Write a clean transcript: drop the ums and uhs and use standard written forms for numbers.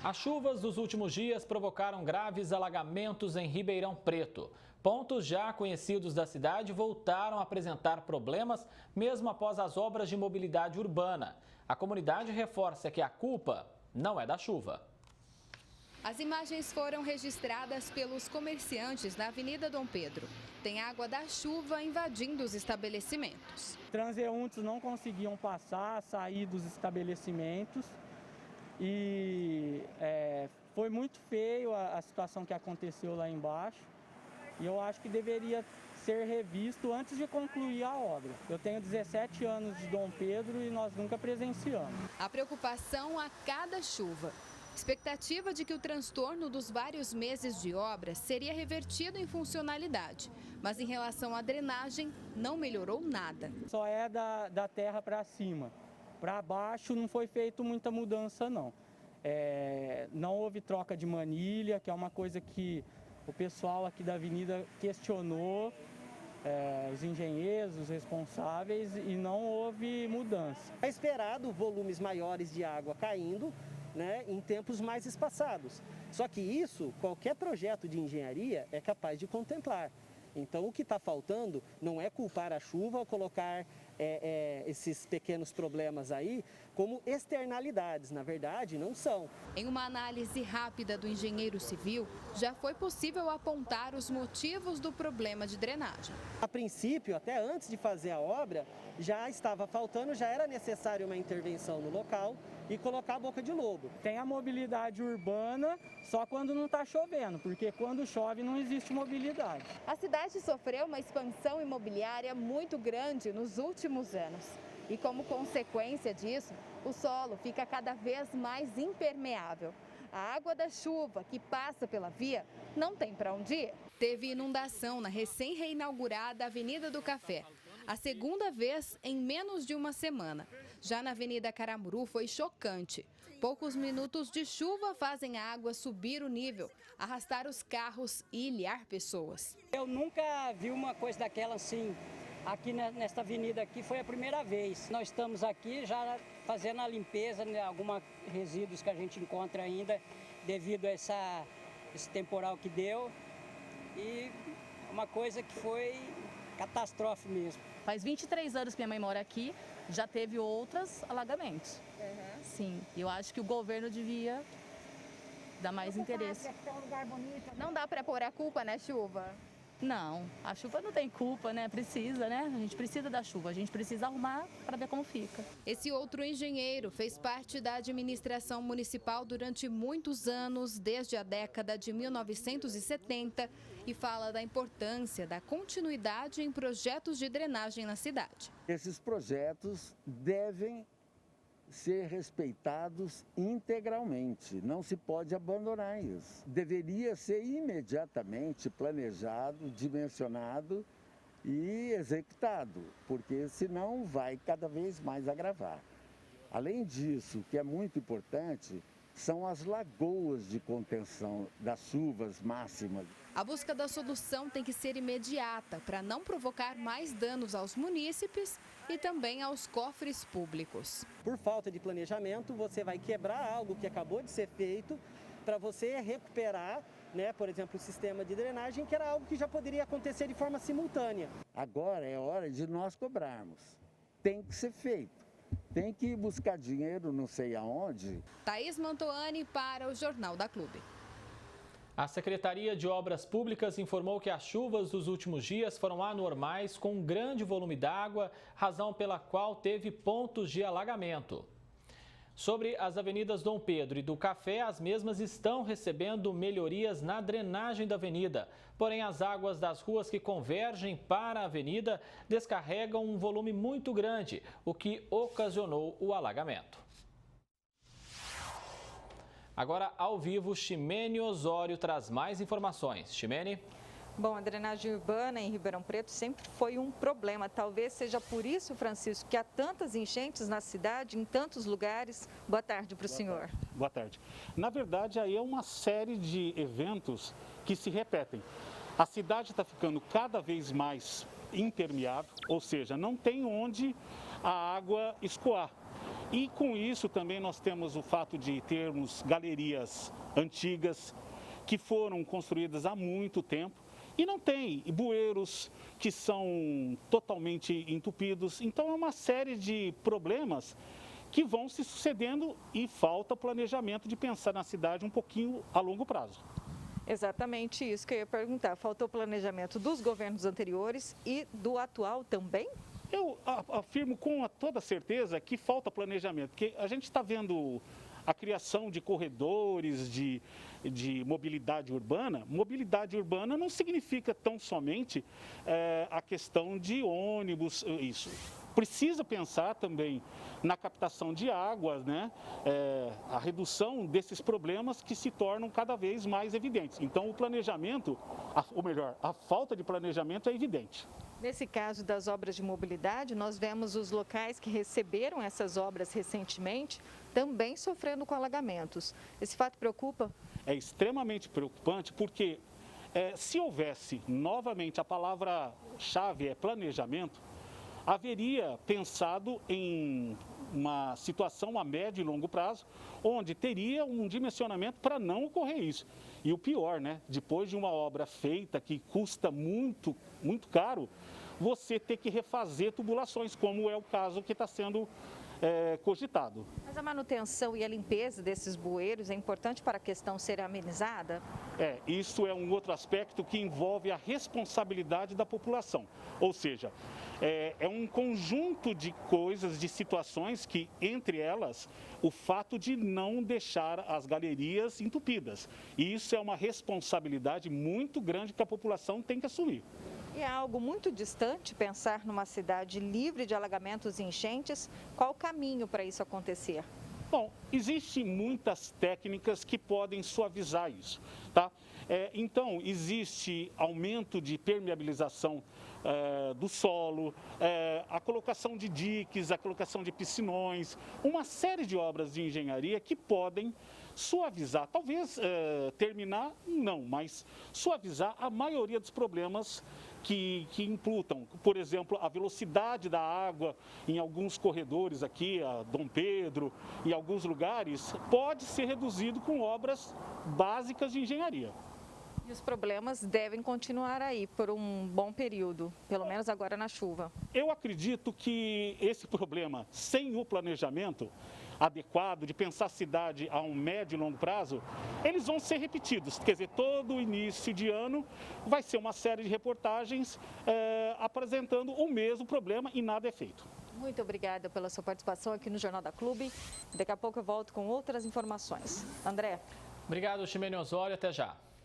As chuvas dos últimos dias provocaram graves alagamentos em Ribeirão Preto. Pontos já conhecidos da cidade voltaram a apresentar problemas mesmo após as obras de mobilidade urbana. A comunidade reforça que a culpa não é da chuva. As imagens foram registradas pelos comerciantes na Avenida Dom Pedro. Tem água da chuva invadindo os estabelecimentos. Transeuntes não conseguiam sair dos estabelecimentos. E foi muito feio a situação que aconteceu lá embaixo. E eu acho que deveria ser revisto antes de concluir a obra. Eu tenho 17 anos de Dom Pedro e nós nunca presenciamos. A preocupação a cada chuva. Expectativa de que o transtorno dos vários meses de obra seria revertido em funcionalidade. Mas em relação à drenagem, não melhorou nada. Só é da terra para cima. Para baixo não foi feito muita mudança, não. Não houve troca de manilha, que é uma coisa que o pessoal aqui da avenida questionou, os engenheiros, os responsáveis, e não houve mudança. É esperado volumes maiores de água caindo, né, em tempos mais espaçados. Só que isso, qualquer projeto de engenharia é capaz de contemplar. Então, o que está faltando não é culpar a chuva ou colocar esses pequenos problemas aí como externalidades. Na verdade, não são. Em uma análise rápida do engenheiro civil, já foi possível apontar os motivos do problema de drenagem. A princípio, até antes de fazer a obra, já estava faltando, já era necessário uma intervenção no local e colocar a boca de lobo. Tem a mobilidade urbana só quando não está chovendo, porque quando chove não existe mobilidade. A cidade sofreu uma expansão imobiliária muito grande nos últimos anos. E como consequência disso, o solo fica cada vez mais impermeável. A água da chuva que passa pela via não tem para onde ir. Teve inundação na recém-reinaugurada Avenida do Café. A segunda vez em menos de uma semana. Já na Avenida Caramuru foi chocante. Poucos minutos de chuva fazem a água subir o nível, arrastar os carros e ilhar pessoas. Eu nunca vi uma coisa daquela assim. Aqui nesta avenida aqui foi a primeira vez. Nós estamos aqui já fazendo a limpeza, né, alguns resíduos que a gente encontra ainda devido a esse temporal que deu. E uma coisa que foi catástrofe mesmo. Faz 23 anos que minha mãe mora aqui, já teve outros alagamentos. Uhum. Sim, eu acho que o governo devia dar mais interesse. Não dá para pôr a culpa na chuva? Não, a chuva não tem culpa, né? Precisa, né? A gente precisa da chuva, a gente precisa arrumar para ver como fica. Esse outro engenheiro fez parte da administração municipal durante muitos anos, desde a década de 1970, e fala da importância da continuidade em projetos de drenagem na cidade. Esses projetos devem ser respeitados integralmente, não se pode abandonar isso. Deveria ser imediatamente planejado, dimensionado e executado, porque senão vai cada vez mais agravar. Além disso, o que é muito importante são as lagoas de contenção das chuvas máximas. A busca da solução tem que ser imediata para não provocar mais danos aos munícipes e também aos cofres públicos. Por falta de planejamento, você vai quebrar algo que acabou de ser feito para você recuperar, né, por exemplo, o sistema de drenagem, que era algo que já poderia acontecer de forma simultânea. Agora é hora de nós cobrarmos. Tem que ser feito. Tem que buscar dinheiro não sei aonde. Thaís Mantoani para o Jornal da Clube. A Secretaria de Obras Públicas informou que as chuvas dos últimos dias foram anormais, com um grande volume d'água, razão pela qual teve pontos de alagamento. Sobre as avenidas Dom Pedro e do Café, as mesmas estão recebendo melhorias na drenagem da avenida. Porém, as águas das ruas que convergem para a avenida descarregam um volume muito grande, o que ocasionou o alagamento. Agora, ao vivo, Ximene Osório traz mais informações. Ximene? Bom, a drenagem urbana em Ribeirão Preto sempre foi um problema. Talvez seja por isso, Francisco, que há tantas enchentes na cidade, em tantos lugares. Boa tarde para o senhor. Boa tarde. Na verdade, aí é uma série de eventos que se repetem. A cidade está ficando cada vez mais impermeável, ou seja, não tem onde a água escoar. E com isso também nós temos o fato de termos galerias antigas que foram construídas há muito tempo e não tem bueiros que são totalmente entupidos. Então é uma série de problemas que vão se sucedendo e falta planejamento de pensar na cidade um pouquinho a longo prazo. Exatamente isso que eu ia perguntar. Faltou planejamento dos governos anteriores e do atual também? Eu afirmo com toda certeza que falta planejamento, porque a gente está vendo a criação de corredores de mobilidade urbana. Mobilidade urbana não significa tão somente a questão de ônibus, isso. Precisa pensar também na captação de águas, né? A redução desses problemas que se tornam cada vez mais evidentes. Então, o planejamento, ou melhor, a falta de planejamento é evidente. Nesse caso das obras de mobilidade, nós vemos os locais que receberam essas obras recentemente também sofrendo com alagamentos. Esse fato preocupa? É extremamente preocupante porque se houvesse novamente a palavra-chave é planejamento, haveria pensado em uma situação a médio e longo prazo, onde teria um dimensionamento para não ocorrer isso. E o pior, né? Depois de uma obra feita que custa muito, muito caro, você ter que refazer tubulações, como é o caso que está sendo cogitado. Mas a manutenção e a limpeza desses bueiros é importante para a questão ser amenizada? Isso é um outro aspecto que envolve a responsabilidade da população. Ou seja, é um conjunto de coisas, de situações que, entre elas, o fato de não deixar as galerias entupidas. E isso é uma responsabilidade muito grande que a população tem que assumir. E é algo muito distante pensar numa cidade livre de alagamentos e enchentes. Qual o caminho para isso acontecer? Bom, existem muitas técnicas que podem suavizar isso, tá? Então, existe aumento de permeabilização do solo, a colocação de diques, a colocação de piscinões, uma série de obras de engenharia que podem suavizar, talvez terminar, não, mas suavizar a maioria dos problemas que imputam. Por exemplo, a velocidade da água em alguns corredores aqui, a Dom Pedro, em alguns lugares, pode ser reduzido com obras básicas de engenharia. E os problemas devem continuar aí por um bom período, pelo menos agora na chuva. Eu acredito que esse problema, sem o planejamento adequado, de pensar a cidade a um médio e longo prazo, eles vão ser repetidos. Quer dizer, todo início de ano vai ser uma série de reportagens apresentando o mesmo problema e nada é feito. Muito obrigada pela sua participação aqui no Jornal da Clube. Daqui a pouco eu volto com outras informações. André. Obrigado, Ximene Osório. Até já.